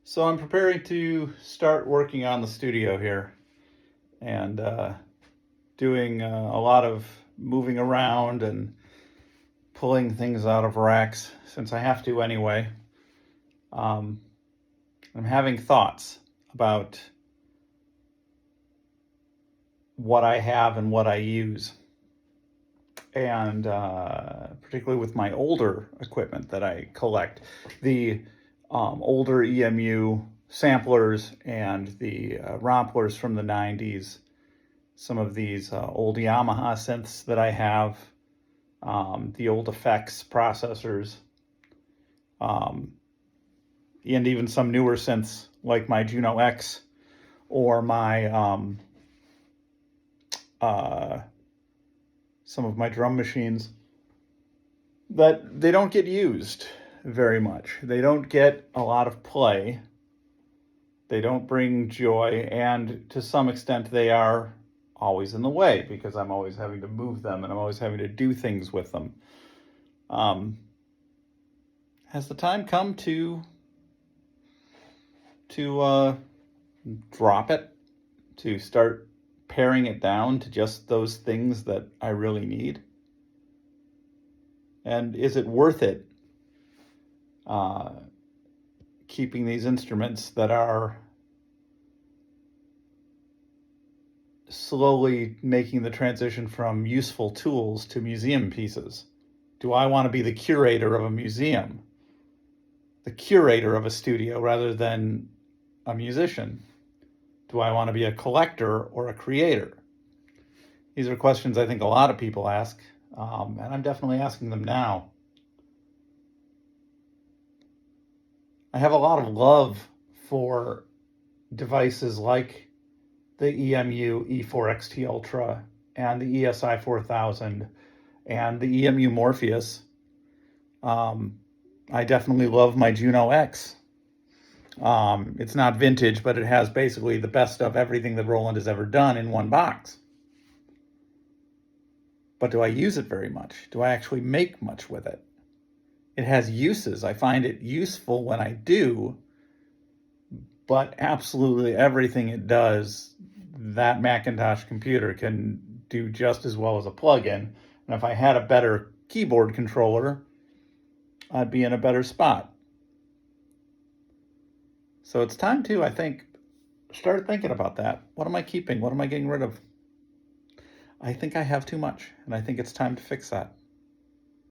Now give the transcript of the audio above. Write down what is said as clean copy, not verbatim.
So I'm preparing to start working on the studio here and doing a lot of moving around and pulling things out of racks since I have to anyway. Um, I'm having thoughts about what I have and what I use, and particularly with my older equipment that I collect, the older EMU samplers and the romplers from the 90s, some of these old Yamaha synths that I have, the old effects processors, um, and even some newer synths like my Juno X or my uh, some of my drum machines that they don't get used very much. They don't get a lot of play. They don't bring joy, and to some extent, they are always in the way because I'm always having to move them and I'm always having to do things with them. Um, has the time come to drop it, to start paring it down to just those things that I really need? And is it worth it, uh, keeping these instruments that are slowly making the transition from useful tools to museum pieces? Do I want to be the curator of a museum, the curator of a studio rather than a musician? Do I want to be a collector or a creator? These are questions I think a lot of people ask, and I'm definitely asking them now. I have a lot of love for devices like the EMU E4XT Ultra and the ESI 4000 and the EMU Morpheus. Um, I definitely love my Juno X. It's not vintage, but it has basically the best of everything that Roland has ever done in one box. But do I use it very much? Do I actually make much with it? It has uses. I find it useful when I do, but absolutely everything it does, that Macintosh computer can do just as well as a plug-in. And if I had a better keyboard controller, I'd be in a better spot. So it's time to, I think, start thinking about that. What am I keeping? What am I getting rid of? I think I have too much, and I think it's time to fix that.